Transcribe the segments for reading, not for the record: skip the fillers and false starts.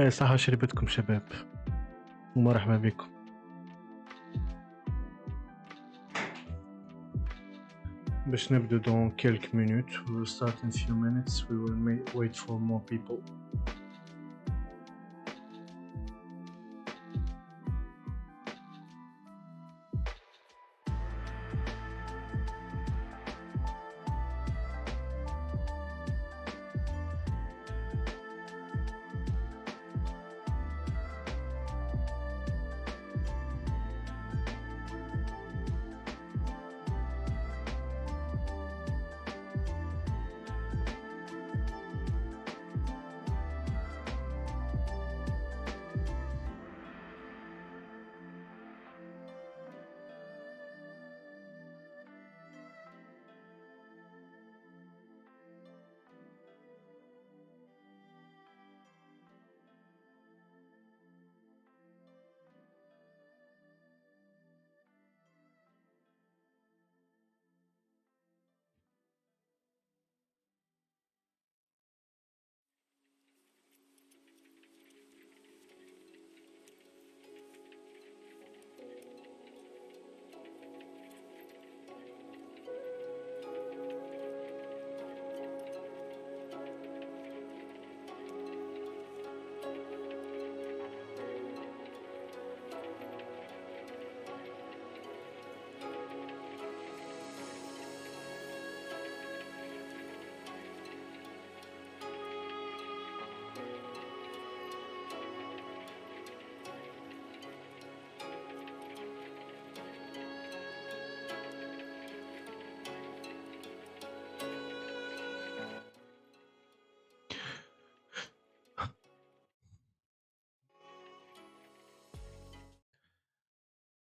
صحة شربتكم شباب ومرحبا بكم. باش نبدو dans quelques minutes. We will start in few minutes. We will wait for more people.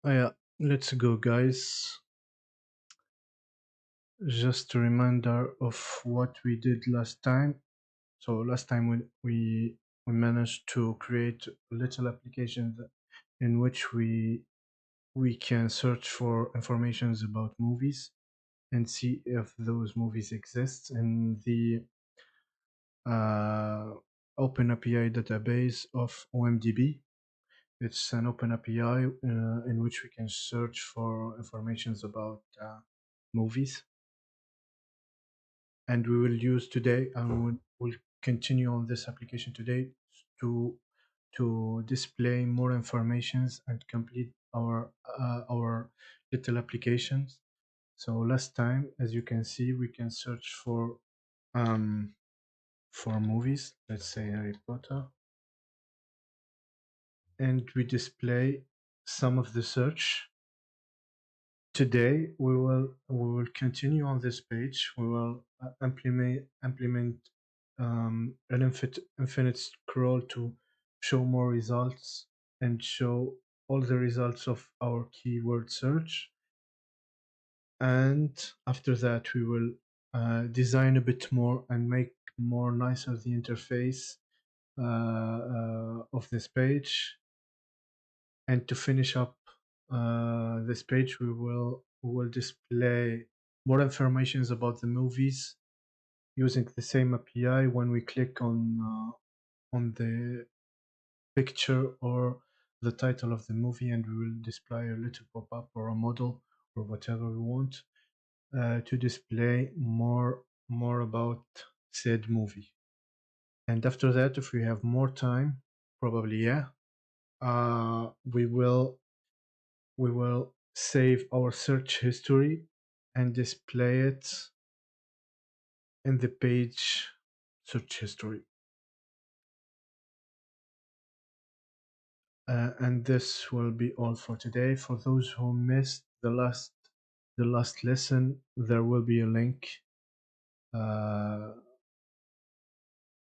Yeah, let's go guys. Just a reminder of what we did last time. So last time we managed to create a little application in which we can search for informations about movies and see if those movies exist in the Open API database of OMDB. It's an open API in which we can search for informations about movies. And we will use today, and we'll continue on this application today to display more informations and complete our little applications. So last time, as you can see, we can search for movies. Let's say Harry Potter, and we display some of the search. Today we will continue on this page. We will implement an infinite scroll to show more results and show all the results of our keyword search. And after that, we will design a bit more and make more nicer the interface of this page. And to finish up this page, we will display more informations about the movies using the same API when we click on the picture or the title of the movie, and we will display a little pop-up or a model or whatever we want to display more about said movie. And after that, if we have more time, probably we will save our search history and display it in the page search history. And this will be all for today. For those who missed the last lesson, there will be a link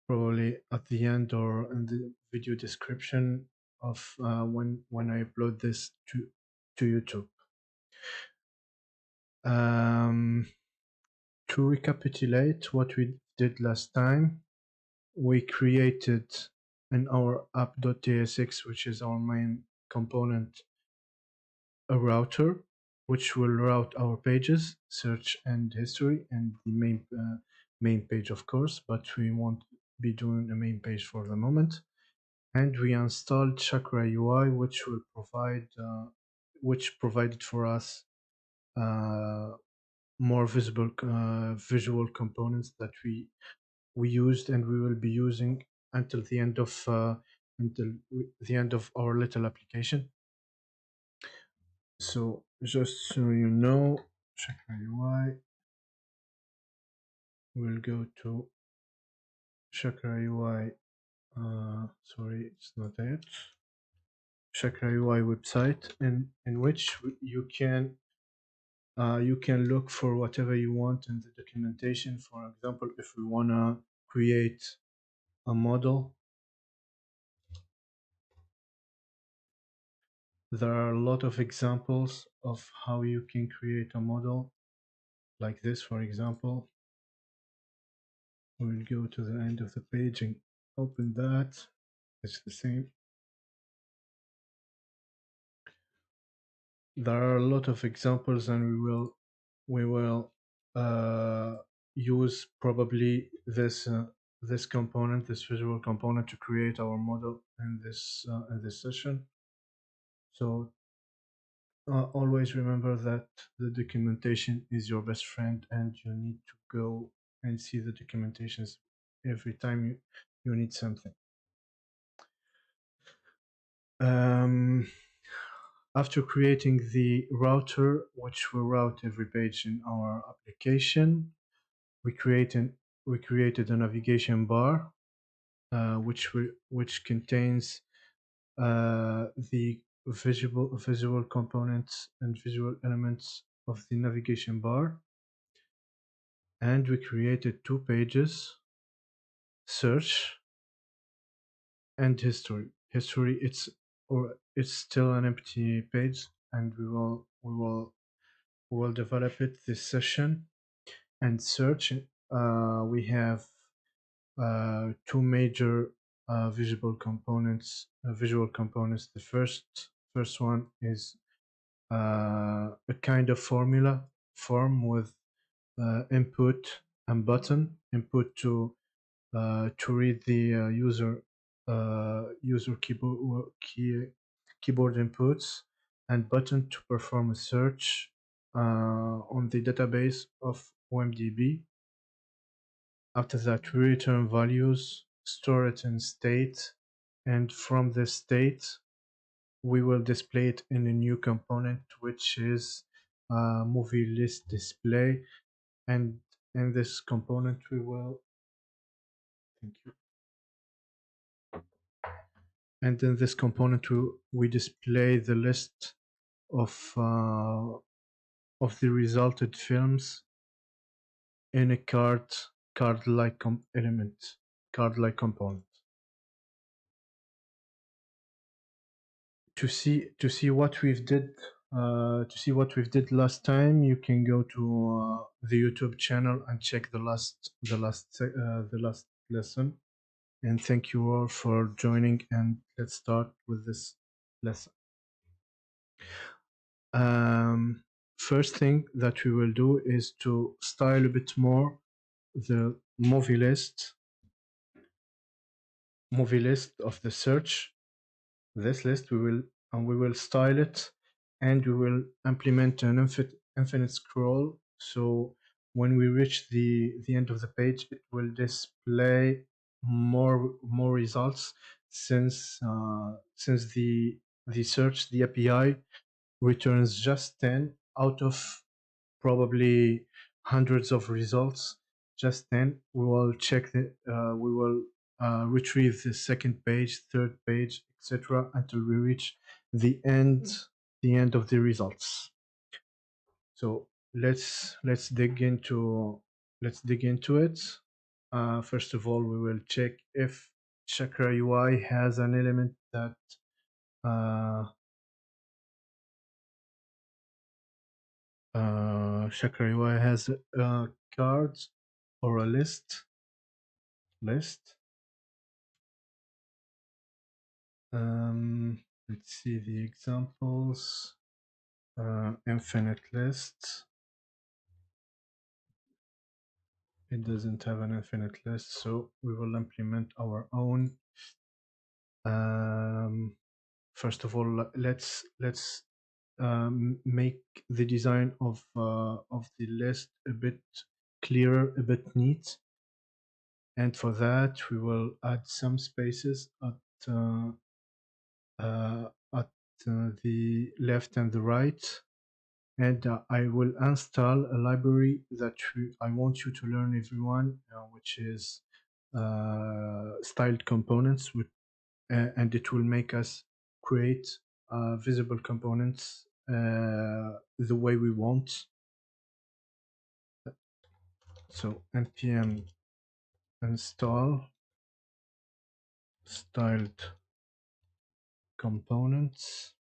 probably at the end or in the video description of when I upload this to YouTube. To recapitulate what we did last time, we created in our app.tsx, which is our main component, a router which will route our pages, search and history, and the main page, of course, but we won't be doing the main page for the moment. and we installed Chakra UI, which provided for us uh, more visible visual components that we used and we will be using until the end of our little application. So just so you know, Chakra UI will go to Chakra UI. Sorry, it's not it. Chakra UI website, in which you can look for whatever you want in the documentation. For example, if we wanna create a model, there are a lot of examples of how you can create a model like this. For example, we'll go to the end of the page and open that. It's the same. There are a lot of examples, and we will use probably this component, this visual component, to create our model in this session. So always remember that the documentation is your best friend, and you need to go and see the documentations every time you need something. After creating the router, which will route every page in our application, we created a navigation bar, which contains the visual components and visual elements of the navigation bar, and we created two pages: search and history. History, it's still an empty page, and we will develop it this session. And search, we have two major visual components. The first one is a kind of form with input and button. Input to read the user keyboard inputs, and button to perform a search on the database of OMDB. After that, we return values, store it in state, and from the state, we will display it in a new component, which is movie list display. And in this component, thank you. And in this component, we display the list of the resulted films in a card-like component. To see what we've did last time, you can go to the YouTube channel and check the last lesson. And thank you all for joining, and let's start with this lesson. First thing that we will do is to style a bit more the movie list of the search. This list we will style it, and we will implement an infinite scroll. So when we reach the end of the page, it will display more results, since the API returns just 10 out of probably hundreds of results. Just 10. We will retrieve the second page, third page, etc., until we reach the end of the results. So let's dig into it. First of all, we will check if Chakra UI has an element that Chakra UI has cards or a list. Let's see the examples. Infinite list. It doesn't have an infinite list, so we will implement our own First of all, let's make the design of the list a bit clearer, a bit neat. And for that, we will add some spaces uh, at the left and the right. And I will install a library that I want you to learn, everyone, which is styled components, and it will make us create visible components the way we want. So npm install styled components,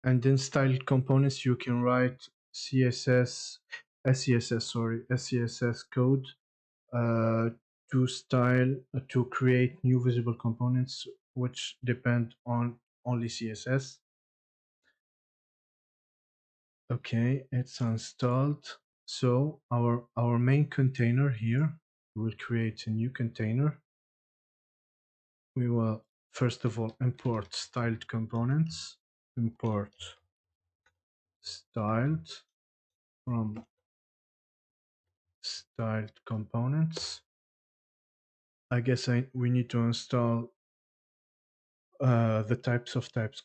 and in styled components you can write SCSS code to style to create new visible components which depend on only CSS. Okay, it's installed. So our main container here, we will create a new container. We will first of all import styled components. Import styled from styled components. I guess we need to install the types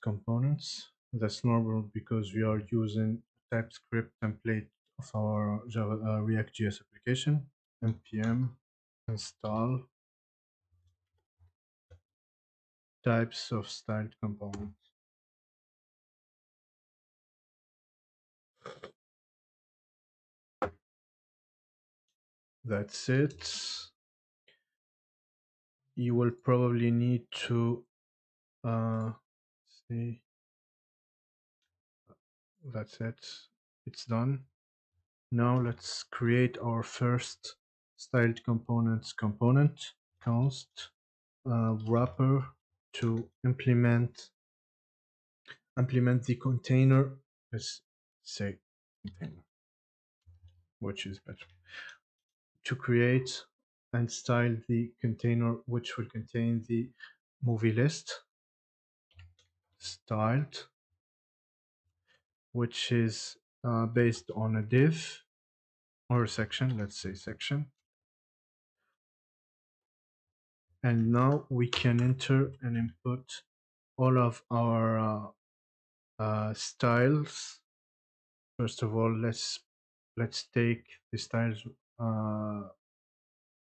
components. That's normal because we are using TypeScript template of our Java ReactJS application. npm install types of styled components. That's it. You will probably need to see. That's it. It's done. Now let's create our first styled components component. Const wrapper to implement the container. Let's say container, which is better, to create and style the container which will contain the movie list. Styled, which is based on a div or a section. Let's say section. And now we can enter and input all of our styles. First of all, let's take the styles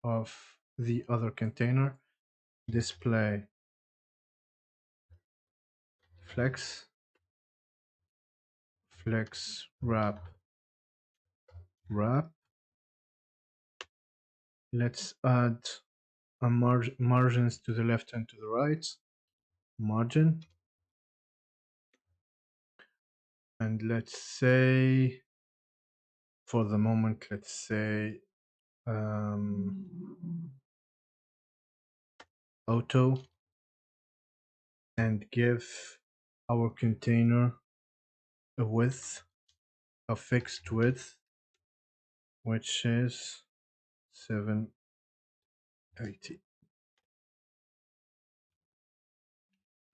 of the other container. Display flex wrap. Let's add a margins to the left and to the right. Margin. And let's say, for the moment, let's say auto, and give our container a width, a fixed width, which is 780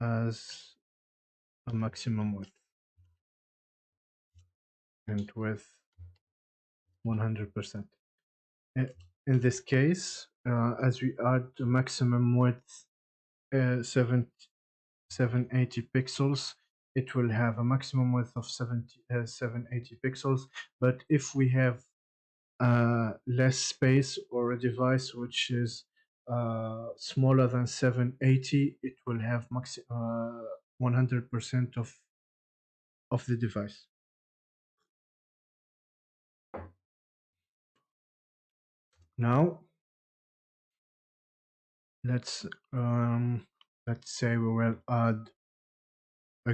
as a maximum width, and width 100%. In this case, as we add a maximum width 780 pixels, it will have a maximum width of 780 pixels. But if we have less space, or a device which is smaller than 780, it will have 100% of the device. Now let's say we will add a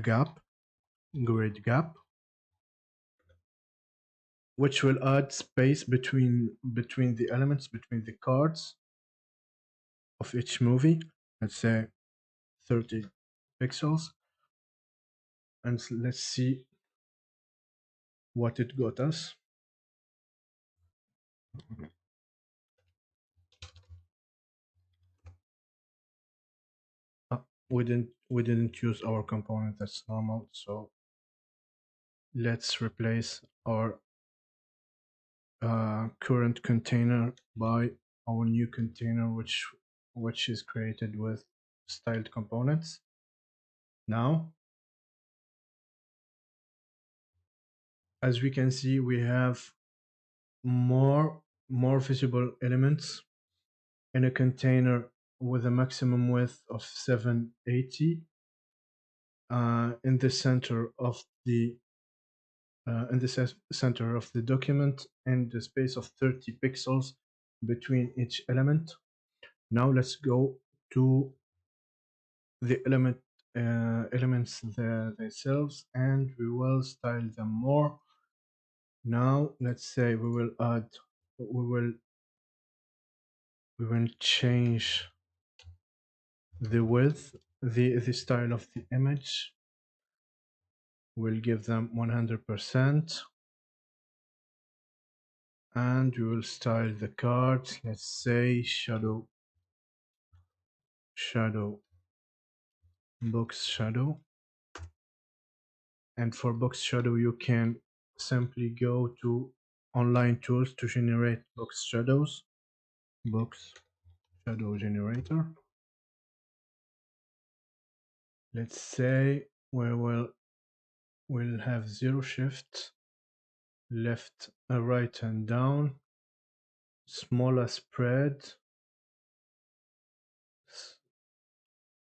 grid gap, which will add space between the elements, between the cards of each movie. Let's say 30 pixels, and let's see what it got us. we didn't use our component. That's normal. So let's replace our current container by our new container, which is created with styled components. Now, as we can see, we have more visible elements in a container with a maximum width of 780 in the center of the center of the document, and the space of 30 pixels between each element. Now let's go to the elements themselves, and we will style them more. Now let's say we will change the width, the style of the image. We'll give them 100%, and we will style the card. Let's say shadow box shadow. And for box shadow, you can simply go to online tools to generate box shadows. Box shadow generator. Let's say we'll have 0 shift, left, right and down, smaller spread,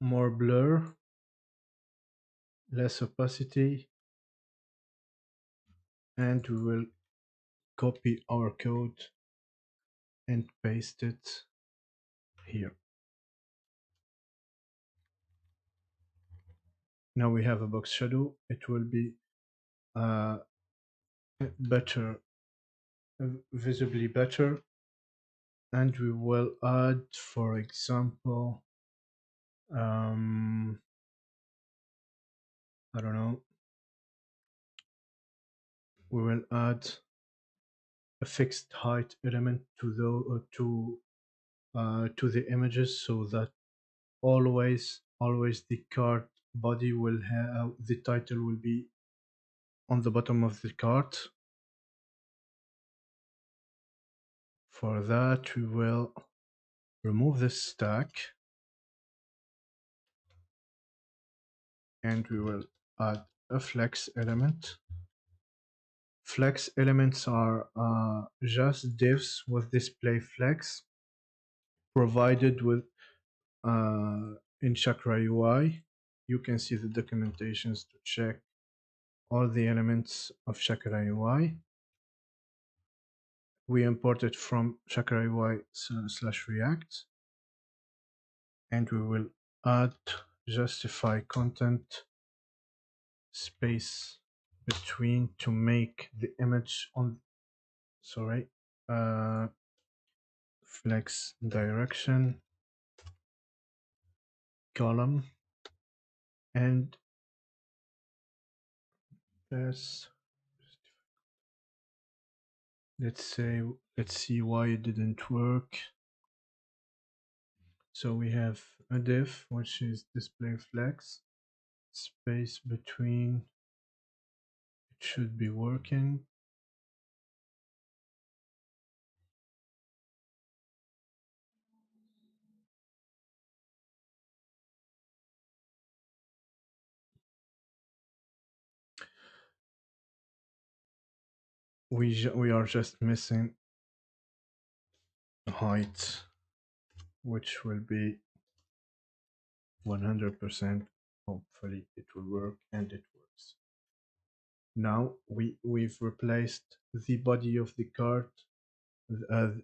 more blur, less opacity, and we will copy our code and paste it here. Now we have a box shadow. It will be better, visibly better, and we will add, for example, I don't know, we will add a fixed height element to the images, so that always the card body will have, the title will be on the bottom of the card. For that, we will remove this stack, and we will add a flex element. Flex elements are just divs with display flex provided with in Chakra UI. You can see the documentations to check all the elements of Chakra UI. We import it from Chakra UI / React, and we will add justify content space between to make the image on, sorry, flex direction column, and let's see why it didn't work. So we have a div which is display flex, space between, it should be working. We are just missing height, which will be 100%. Hopefully it will work, and it works. Now we've replaced the body of the card,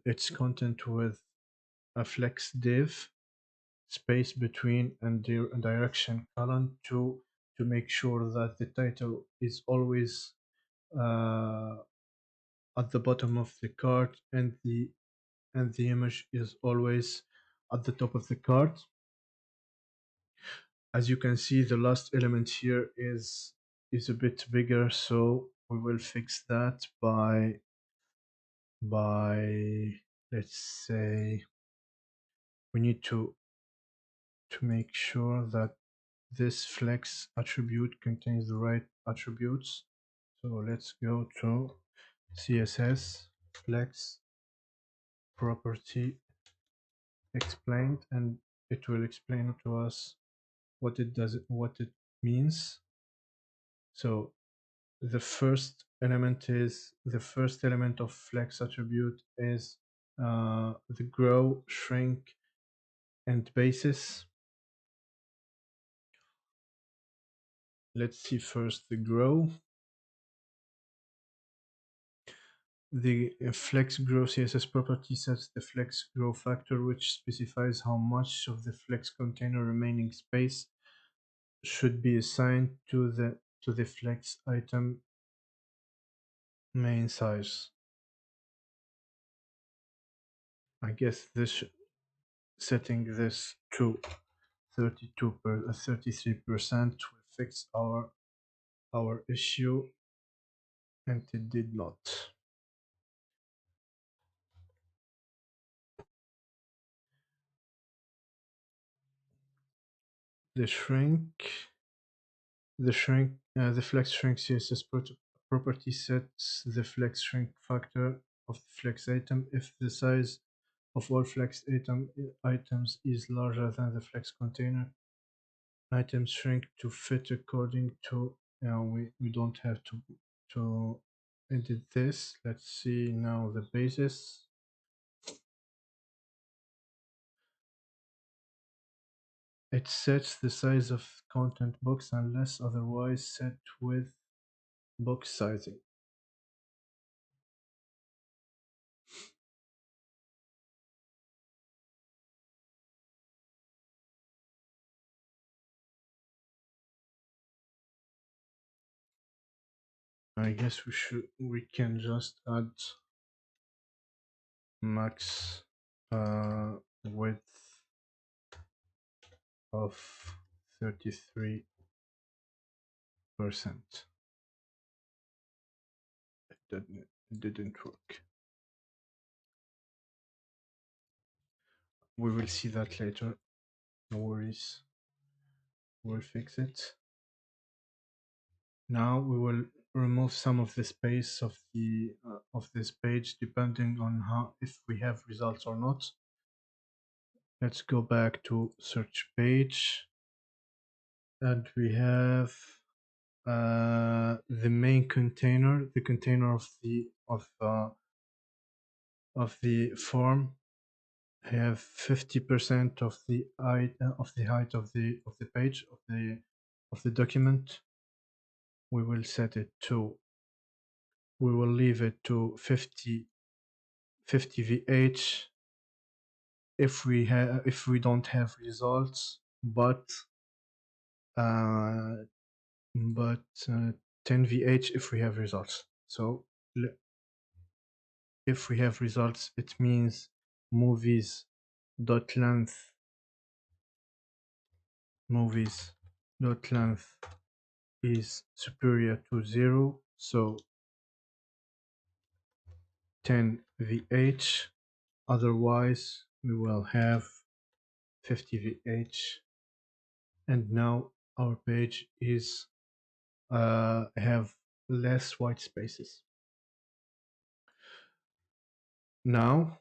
its content, with a flex div, space between, and direction column to make sure that the title is always at the bottom of the card, and the image is always at the top of the card. As you can see, the last element here is a bit bigger, so we will fix that by let's say we need to make sure that this flex attribute contains the right attributes. So let's go to CSS flex property explained, and it will explain to us what it does, what it means. So the first element of flex attribute is the grow, shrink, and basis. Let's see first the grow. The flex grow CSS property sets the flex grow factor, which specifies how much of the flex container remaining space should be assigned to the flex item main size. I guess this setting this to 33% will fix our issue, and it did not. The flex shrink CSS property sets the flex shrink factor of the flex item if the size of all flex items is larger than the flex container. Items shrink to fit according to. We don't have to edit this. Let's see now the basis. It sets the size of content box unless otherwise set with box sizing. I guess we can just add max width of 33%. It didn't work. We will see that later. No worries. We'll fix it. Now we will remove some of the space of this page depending on if we have results or not. Let's go back to search page, and we have the main container, the container of the form. Have 50% of the height of the page of the document. We will set it to. We will leave it to 50 VH if we don't have results, but 10 VH if we have results. So if we have results, it means movies dot length is superior to 0, so 10 VH. Otherwise we will have 50 VH, and now our page is have less white spaces. Now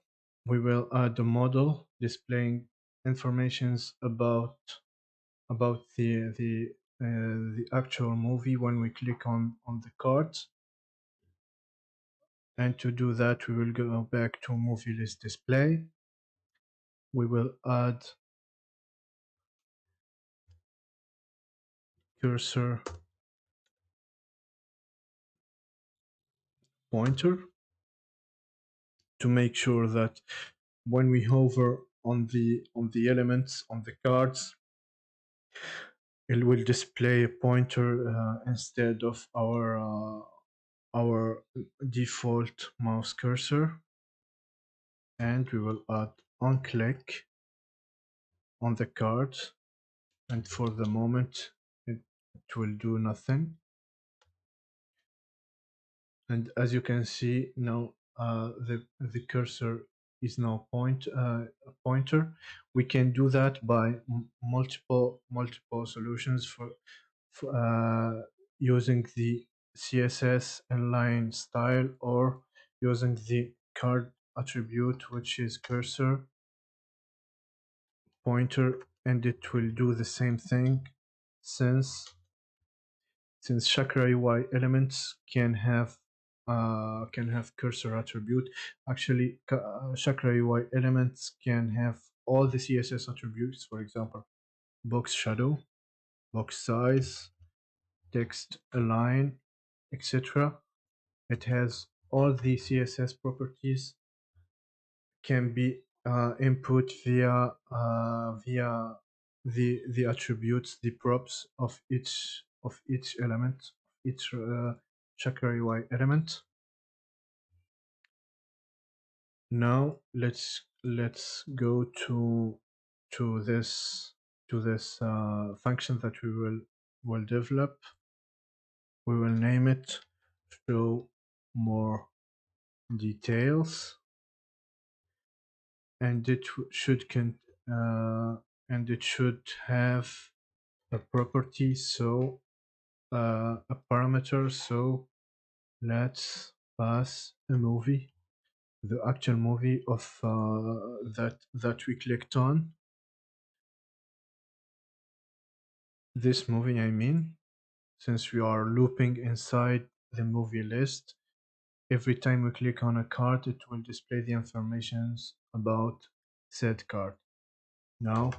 we will add a model displaying informations about the actual movie when we click on the card. And to do that, we will go back to movie list display. We will add cursor pointer to make sure that when we hover on the elements on the cards, it will display a pointer instead of our default mouse cursor. And we will add on click on the card, and for the moment it will do nothing. And as you can see now, the cursor a pointer. We can do that by multiple solutions for using the CSS inline style, or using the card attribute, which is cursor pointer, and it will do the same thing, since Chakra UI elements can have cursor attribute. Actually, Chakra UI elements can have all the CSS attributes. For example, box shadow, box size, text align, etc. It has all the CSS properties, can be input via the attributes, the props of each element, each Chakra UI element. Now let's go to this function that we will develop. We will name it show more details, and it should have a property, so a parameter. So let's pass a movie, the actual movie of that we clicked on. This movie, I mean, since we are looping inside the movie list, every time we click on a card, it will display the informations about said card. Now,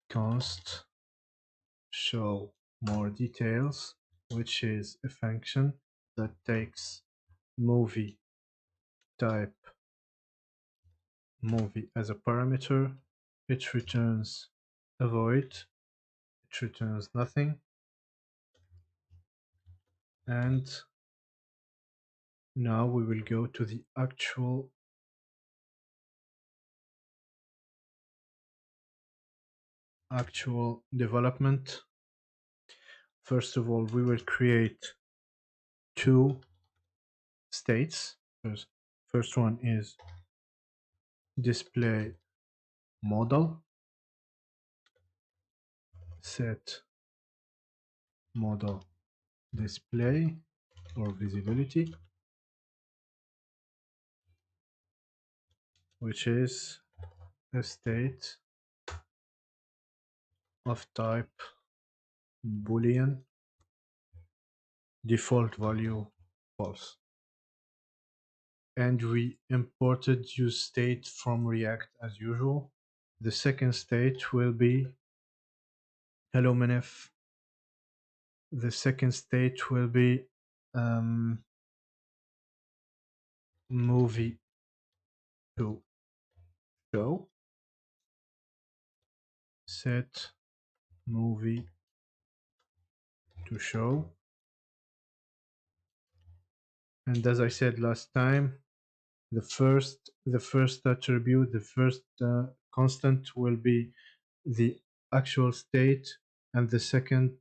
const show more details, which is a function that takes movie type movie as a parameter. It returns a void, it returns nothing, and now we will go to the actual development. First of all, we will create two states. First one is display model, set model display or visibility, which is a state of type boolean, default value false. And we imported useState from React as usual. The second state will be hello minif. The second state will be movie to show, set movie to show. And as I said last time, the first attribute, the first constant will be the actual state, and the second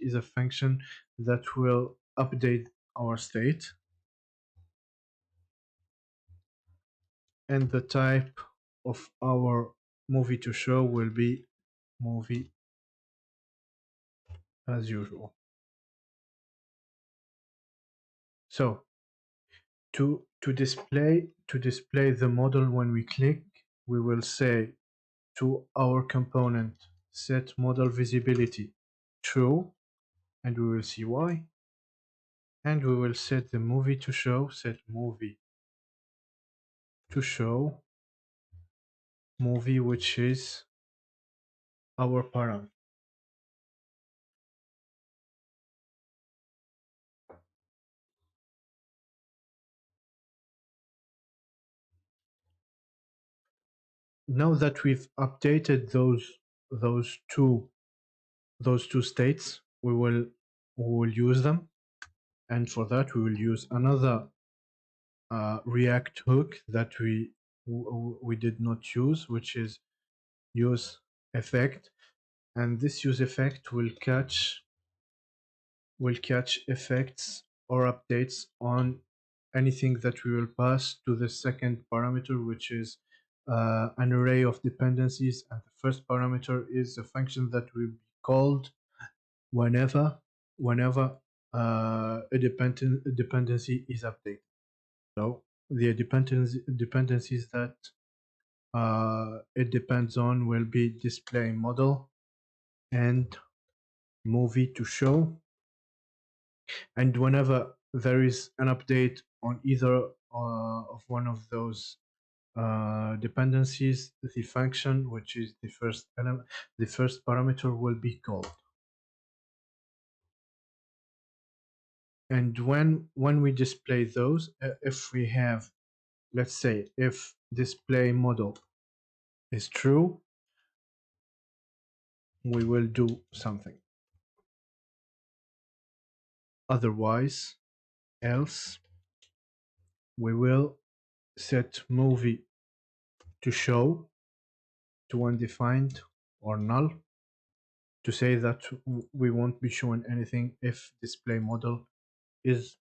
is a function that will update our state. And the type of our movie to show will be movie as usual. So to display the model when we click, we will say to our component set model visibility true, and we will see why. And we will set the movie to show, set movie to show movie, which is our param. Now that we've updated those two states, we will use them, and for that we will use another React hook that we did not use, which is use effect, and this use effect will catch effects or updates on anything that we will pass to the second parameter, which is an array of dependencies, and the first parameter is a function that will be called whenever a dependency is updated. So the dependencies that it depends on will be display model and movie to show. And whenever there is an update on either of one of those dependencies, the function, which is the first element, the first parameter, will be called. And when we display those, if we have, let's say, if display model is true, we will do something. Otherwise, else, we will set movie to show to undefined or null to say that we won't be showing anything if display model is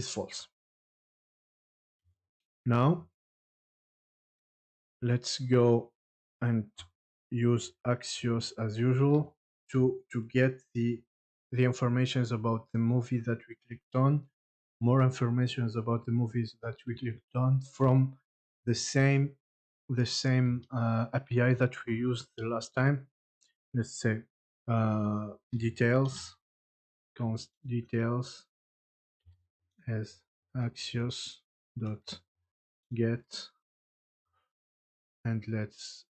false. Now let's go and use Axios as usual to get the informations about the movie that we clicked on, more informations about the movies that we clicked on from the same API that we used the last time. Let's say details, const details as Axios dot get, and let's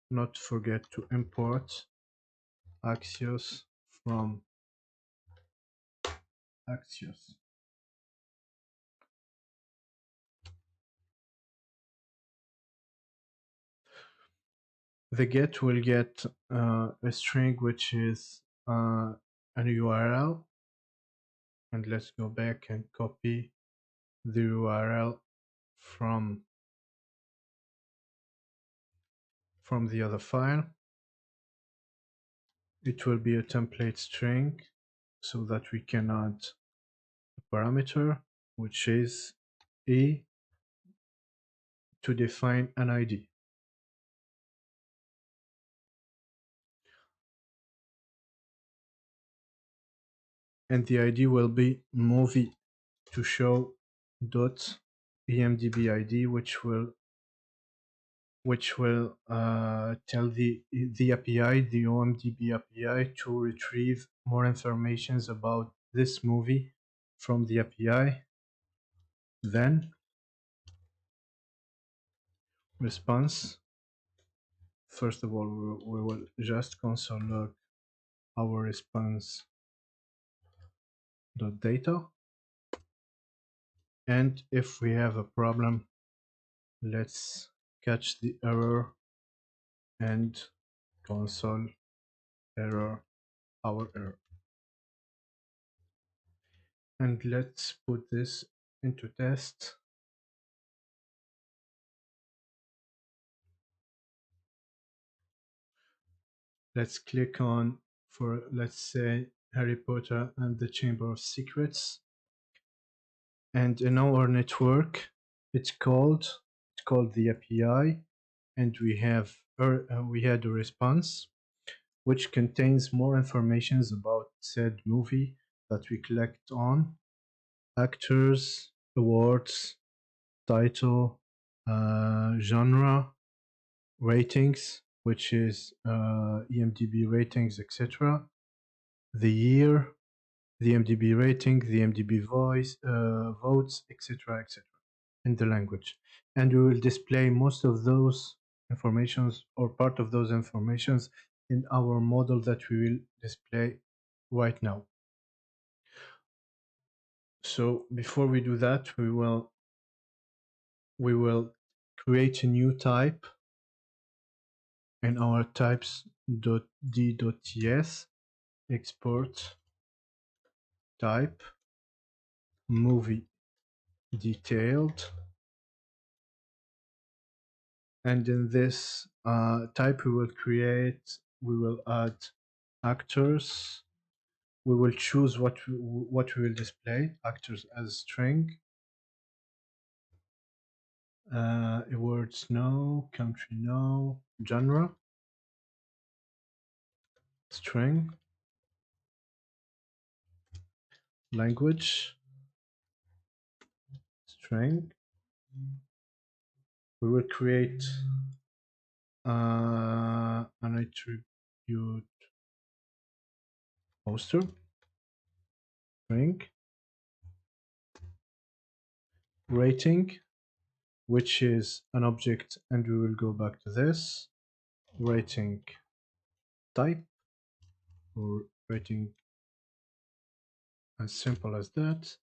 not forget to import Axios from Axios. The get will get a string which is an URL, and let's go back and copy the URL from the other file. It will be a template string so that we can add a parameter which is a to define an ID. And the ID will be movie to show dot emdb ID, which will tell the API, the OMDB API, to retrieve more information about this movie from the API. Then response. First of all, we will just console log our response data, and if we have a problem, let's catch the error and console error our error. And let's put this into test. Let's click on, for let's say, Harry Potter and the Chamber of Secrets, and in our network it's called the API, and we had a response which contains more information about said movie that we clicked on: actors, awards, title, genre, ratings, which is EMDB ratings, etc., the year, the MDB rating, the MDB votes, etc., etc., and the language. And we will display most of those informations or part of those informations in our model that we will display right now. So before we do that, we will create a new type in our types.d.ts, export type movie detailed, and in this type we will add actors, we will choose what we will display. Actors as string. Words no, country no, genre string, language string. We will create an attribute poster string, rating, which is an object, and we will go back to this rating type, or rating as simple as that.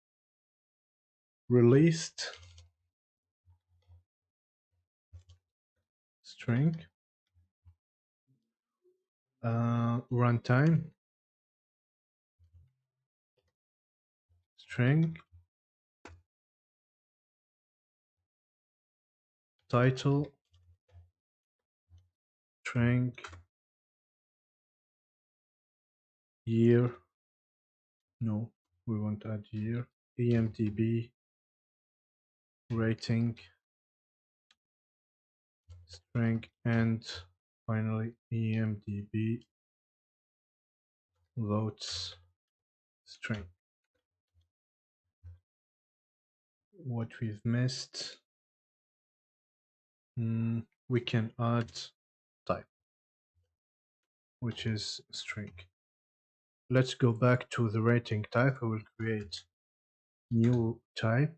Released string, runtime string, title string, year, no, we won't add year, emdb rating string, and finally emdb votes string. What we've missed, we can add type, which is string. Let's go back to the rating type. I will create new type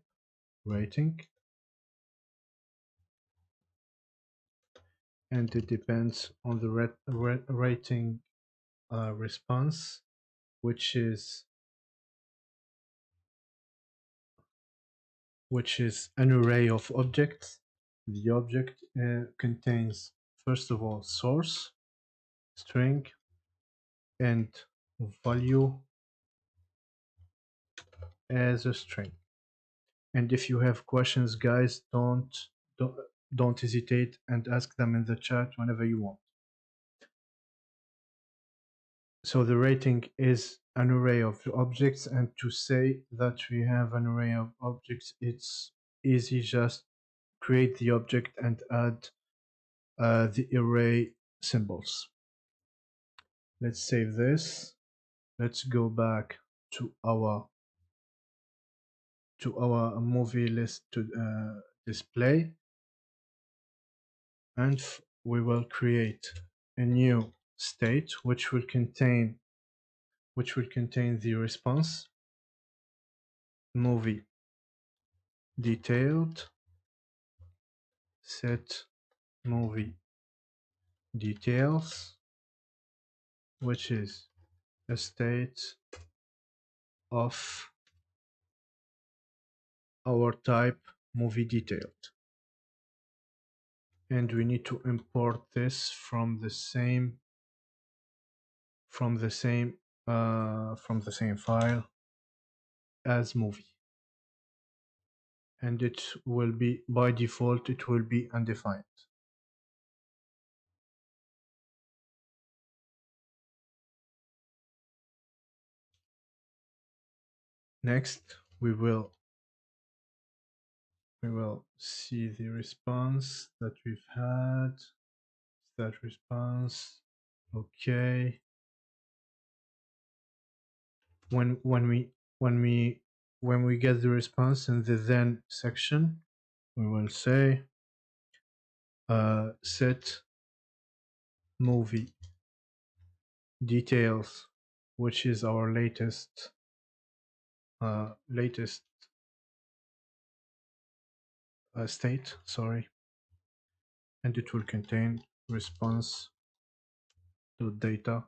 rating, and it depends on the rating response, which is an array of objects. The object contains, first of all, source string and value as a string. And if you have questions, guys, don't hesitate and ask them in the chat whenever you want. So the rating is an array of objects, and to say that we have an array of objects, it's easy. Just create the object and add the array symbols. Let's save this. Let's go back to our movie list to display, and we will create a new state which will contain the response movie detailed, set movie details, which is a state of our type movie detailed, and we need to import this from the same file as movie, and it will be, by default, it will be undefined. Next, we will see the response that we've had. That response, okay. When we get the response in the then section, we will say set movie details, which is our latest state, sorry, and it will contain response.data,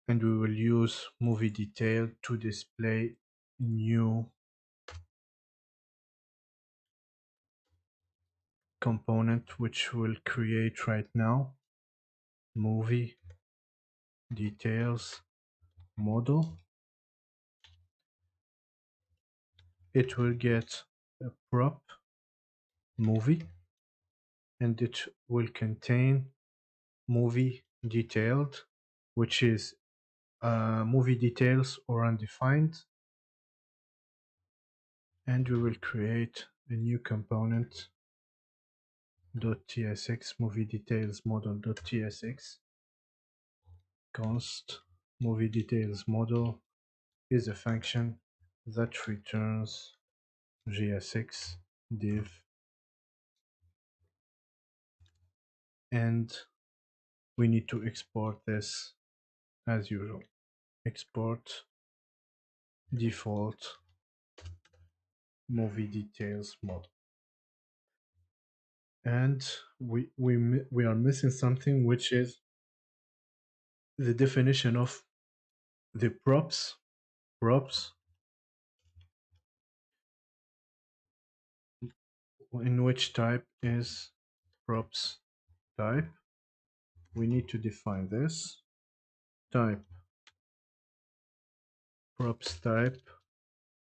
and we will use movie detail to display new component, which we'll create right now. Movie details model. It will get a prop movie, and it will contain movie detailed which is movie details or undefined, and we will create a new component .tsx movie details model.tsx. Const movie details model is a function that returns JSX div, and we need to export this as usual. Export default movie details model. And we are missing something, which is the definition of the props. In which type is props type. We need to define this type. Props type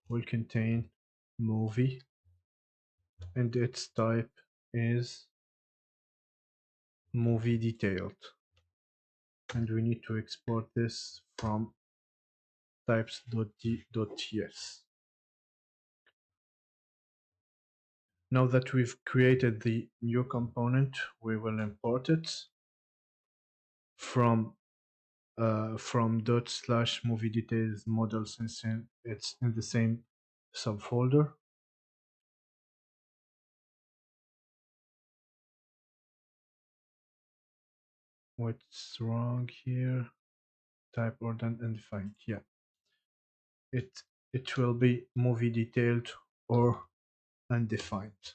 will contain movie, and its type is movie detailed, and we need to export this from types.ts. Now that we've created the new component, we will import it from /movie details model, since it's in the same subfolder. What's wrong here? Type ordered and defined. Yeah, it will be movie detailed or undefined.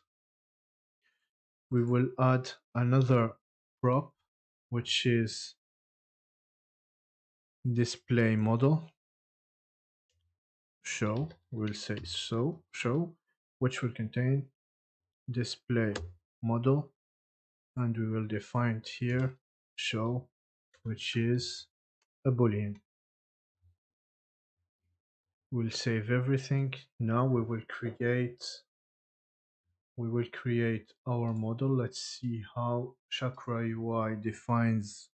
We will add another prop, which is display model show. We'll say show, which will contain display model, and we will define here show, which is a boolean. We'll save everything. Now we will create our model. Let's see how Chakra UI defines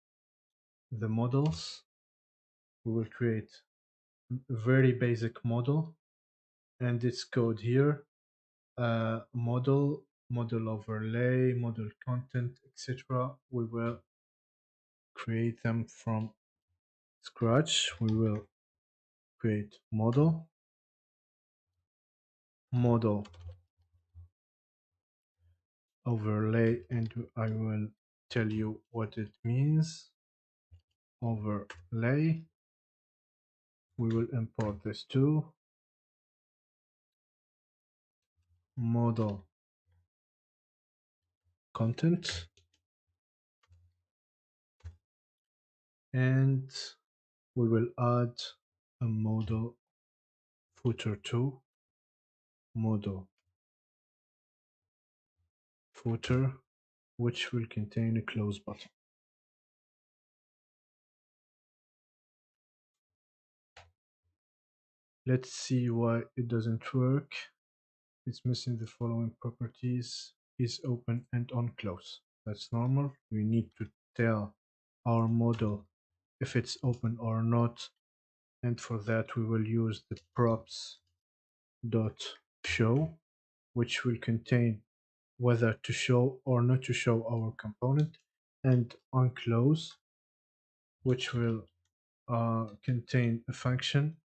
the models. We will create a very basic model, and its code here, model overlay, model content, etc. We will create them from scratch. We will create model overlay, and I will tell you what it means. Overlay, we will import this to model content, and we will add a model footer to model footer, which will contain a close button. Let's see why it doesn't work. It's missing the following properties: is open and on close. That's normal. We need to tell our model if it's open or not, and for that we will use the props dot show, which will contain whether to show or not to show our component, and on close, which will contain a function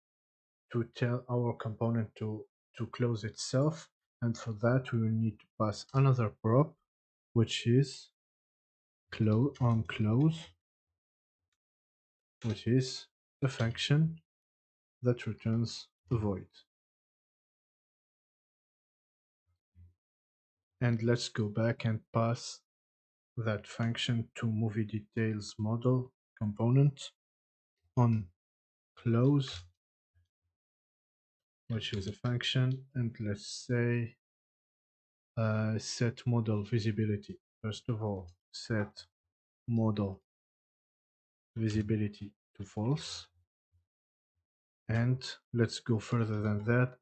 to tell our component to close itself, and for that we will need to pass another prop, which is on close, which is a function that returns a void. And let's go back and pass that function to movie details model component on close, which is a function, and let's say set model visibility. First of all, set model visibility to false, and let's go further than that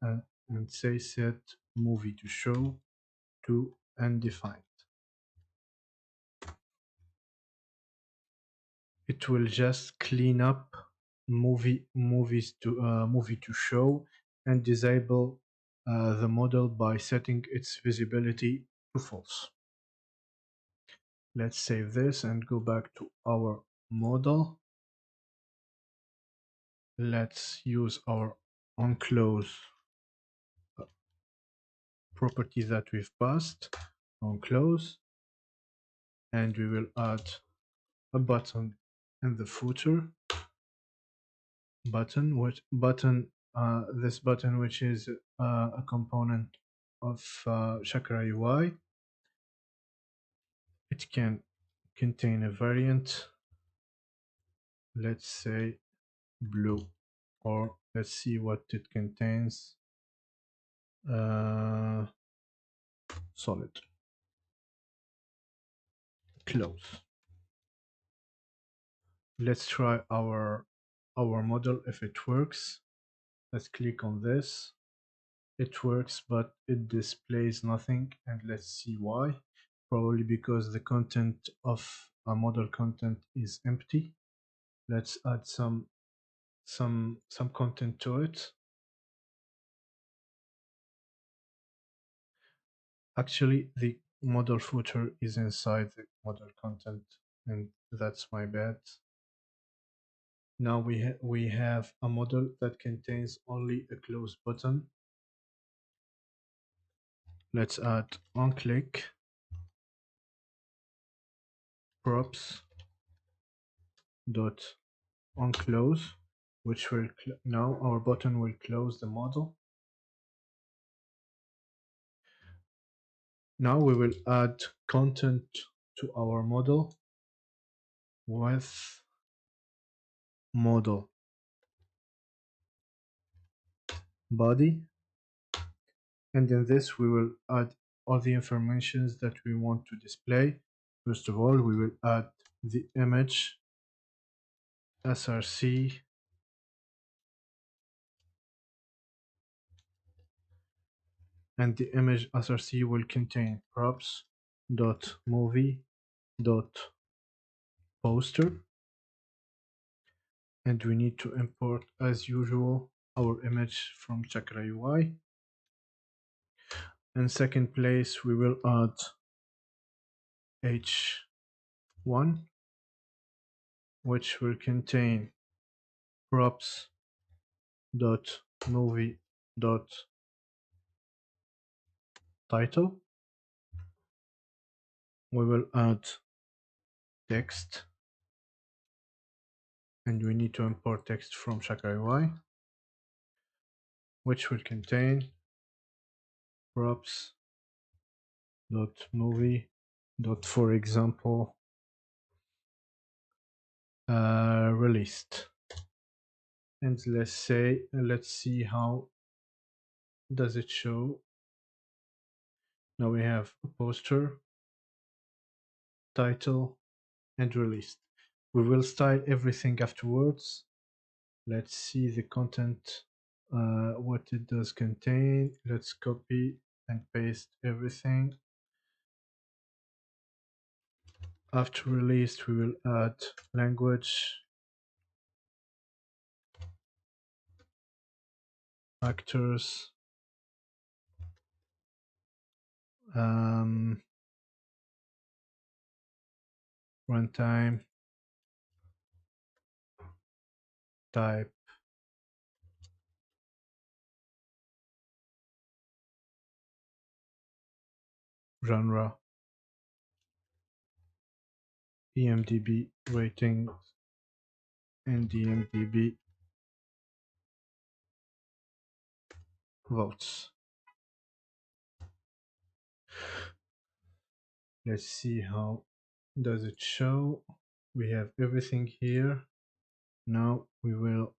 and say set movie to show to undefined. it will just clean up movie to show and disable the model by setting its visibility to false. Let's save this and go back to our model. Let's use our onClose property that we've passed on close, and we will add a button in the footer button, this button, which is a component of Chakra UI. It can contain a variant, let's say blue, or let's see what it contains. Solid. Close. Let's try our model if it works. Let's click on this. It works, but it displays nothing, and let's see why. Probably because the content of a model content is empty. Let's add some content to it. Actually, the model footer is inside the model content, and that's my bad. Now we have a model that contains only a close button. Let's add onClick props dot onClose, which will now our button will close the model. Now we will add content to our model with model body, and in this we will add all the informations that we want to display. First of all, we will add the image src and the image src will contain props dot movie dot poster, and we need to import as usual our image from Chakra UI. In second place, we will add h1, which will contain props dot movie dot title. We will add text, and we need to import text from Chakra UI, which will contain props dot movie dot, for example, released. And let's see how does it show. Now we have a poster, title, and released. We will style everything afterwards. Let's see the content, what it does contain. Let's copy and paste everything. After released, we will add language, actors, runtime, type, genre, EMDB rating, and EMDB votes. Let's see how does it show. We have everything here. Now we will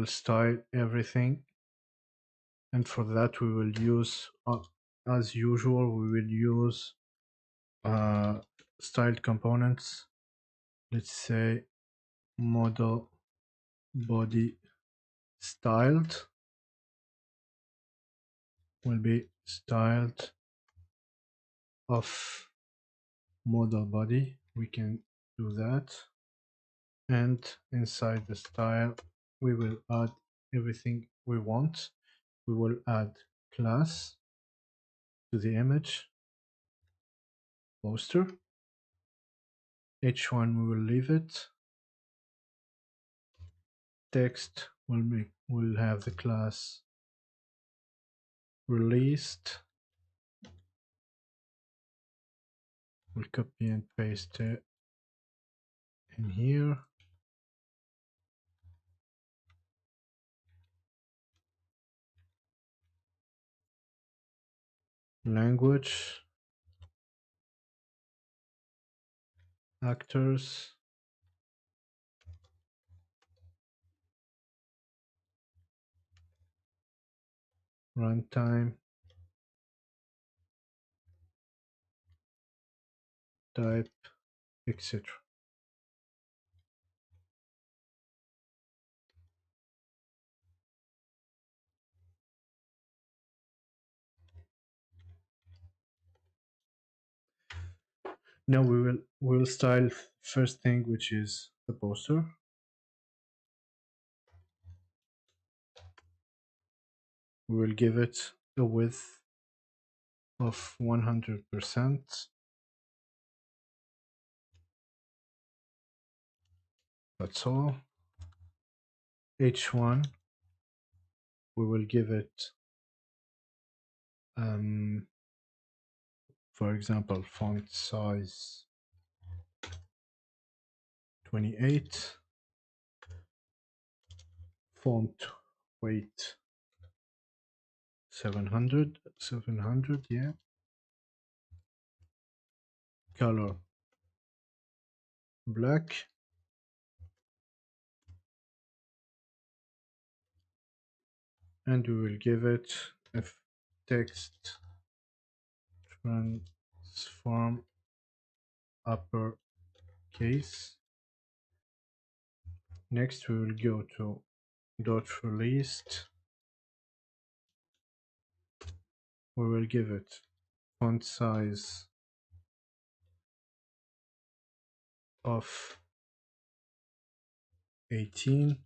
style everything, and for that we will use as usual we will use styled components. Let's say model body styled will be styled of model body. We can do that. And inside the style, we will add everything we want. We will add class to the image, poster. H1 we will leave it. Text will have the class released. We'll copy and paste it in here. Language, actors, runtime, type, etc. Now we'll style first thing, which is the poster. We will give it a width of 100%. That's all. H1, we will give it, for example, font size 28, font weight 700, yeah. Color black. And we will give it a text transform uppercase. Next, we will go to dot released. We will give it font size of 18,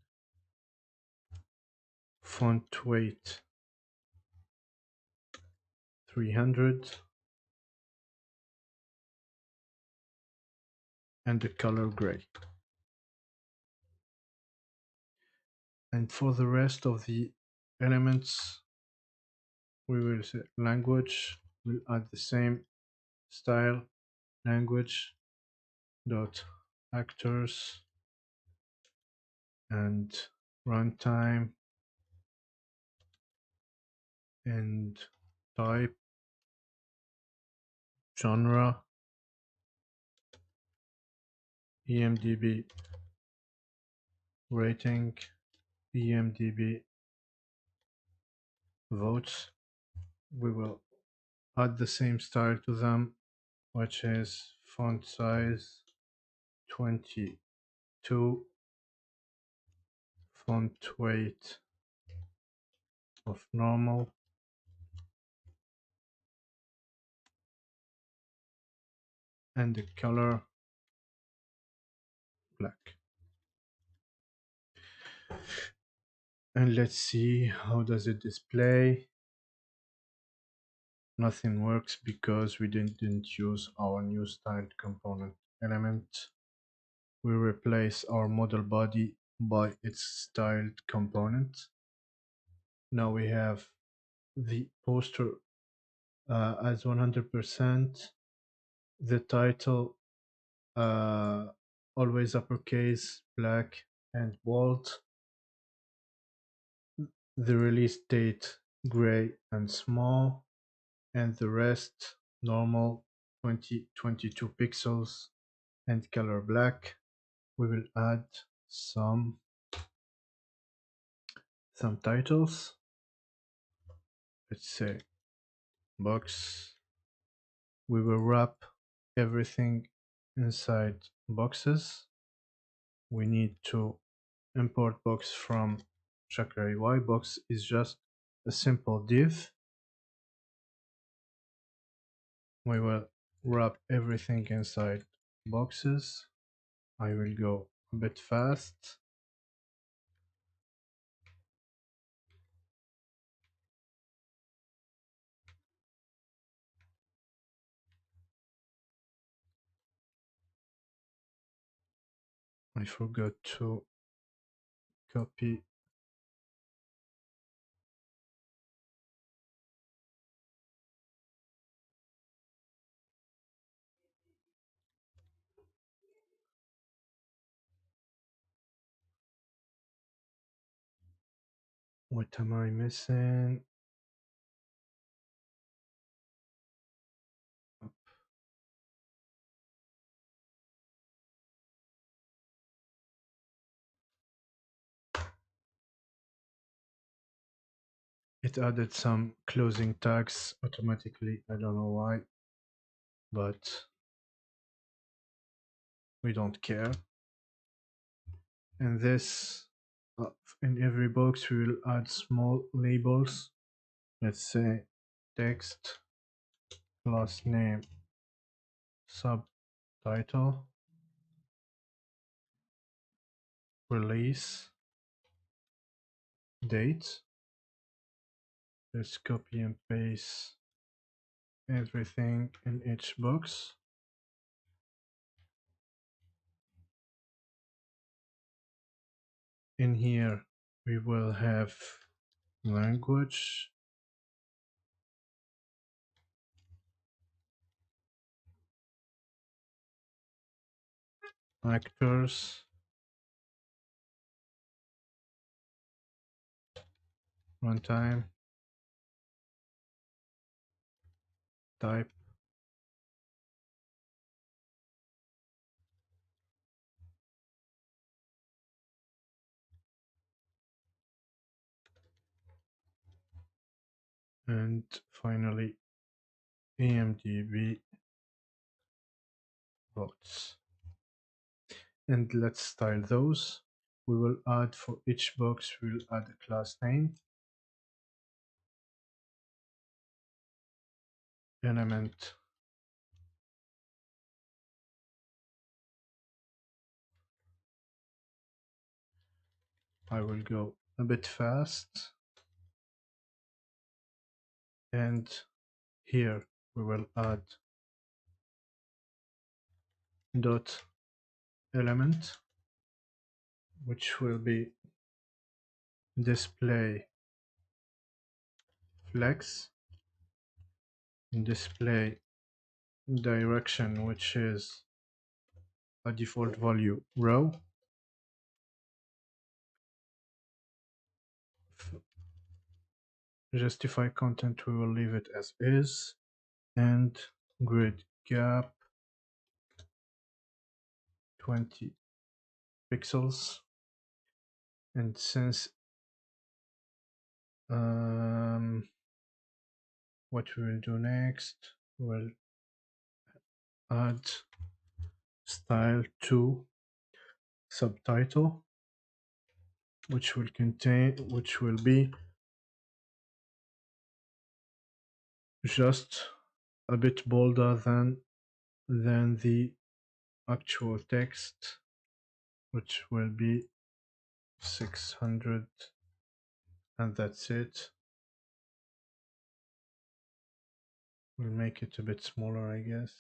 font weight 300, and the color gray. And for the rest of the elements, we will say language. We'll add the same style, language dot actors, and runtime, and type, genre, EMDB rating, EMDB votes. We will add the same style to them, which is font size 22, font weight of normal, and the color black. And let's see how does it display. Nothing works because we didn't use our new styled component element. We replace our model body by its styled component. Now we have the poster as 100%, the title always uppercase, black and bold, the release date gray and small, and the rest normal 2022 pixels and color black. We will add some titles. Let's say box. We will wrap everything inside boxes. We need to import box from Chakra UI. Box is just a simple div. We will wrap everything inside boxes. I will go a bit fast. I forgot to copy. What am I missing? It added some closing tags automatically. I don't know why, but we don't care. And this, in every box, we will add small labels. Let's say text, class name, subtitle, release, date. Let's copy and paste everything in each box. In here, we will have language, actors, runtime, type, and finally AMDB votes. And let's style those. We will add for each box, we'll add a class name, element, I will go a bit fast, and here we will add dot element, which will be display flex, display direction, which is a default value row, justify content, we will leave it as is, and grid gap 20 pixels. And since what we will do next, we'll add style to subtitle, which will be just a bit bolder than the actual text, which will be 600, and that's it. We'll make it a bit smaller, I guess.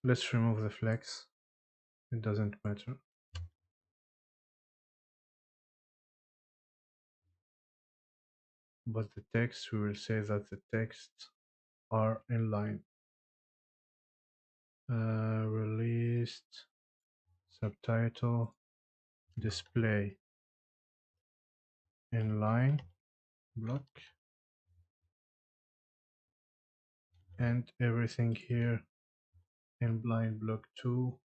Let's remove the flex. It doesn't matter. But the text, we will say that the texts are in line. Released, subtitle, display, inline block, and everything here in blind block 2.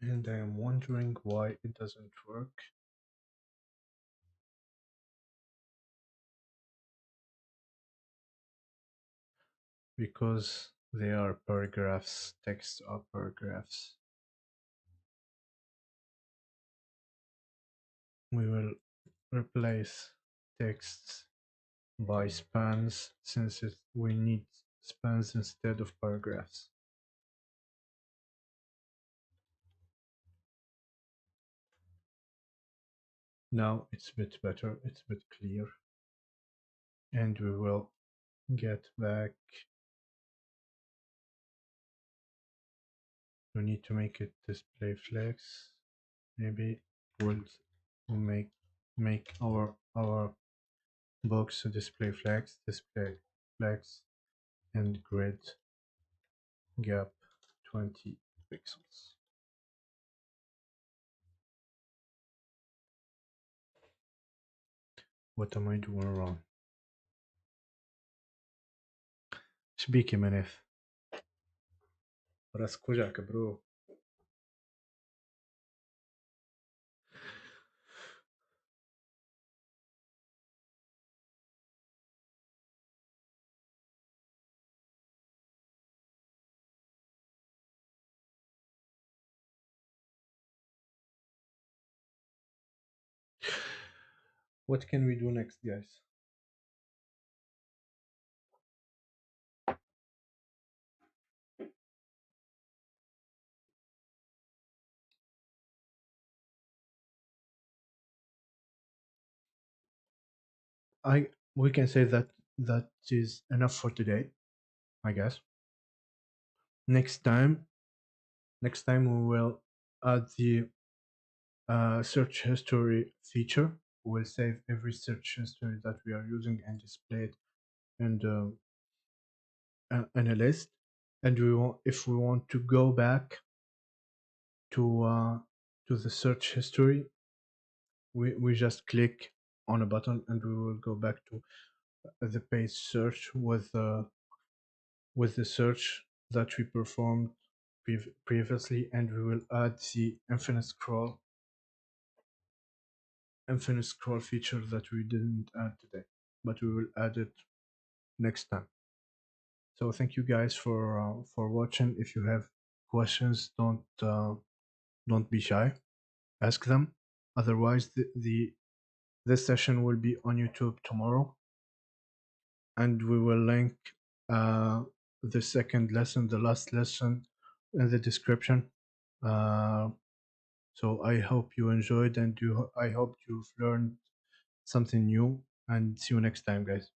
And I am wondering why it doesn't work. Because they are paragraphs, text are paragraphs. We will replace texts by spans since we need spans instead of paragraphs. Now it's a bit better, it's a bit clear. And we will get back. We need to make it display flex. Maybe we'll make our box a display flex, and grid gap 20 pixels. What am I doing wrong? شبيك يا مناف؟ راسك وجعك برو. What can we do next, guys? We can say that that is enough for today, I guess. Next time we will add the search history feature. We'll save every search history that we are using and display it in a list. And if we want to go back to the search history, we just click on a button and we will go back to the page search with the search that we performed previously, and we will add the infinite scroll feature that we didn't add today, but we will add it next time. So thank you guys for watching. If you have questions, don't be shy, ask them. Otherwise, this session will be on YouTube tomorrow, and we will link the second lesson, the last lesson, in the description. So I hope you enjoyed, and I hope you've learned something new, and see you next time, guys.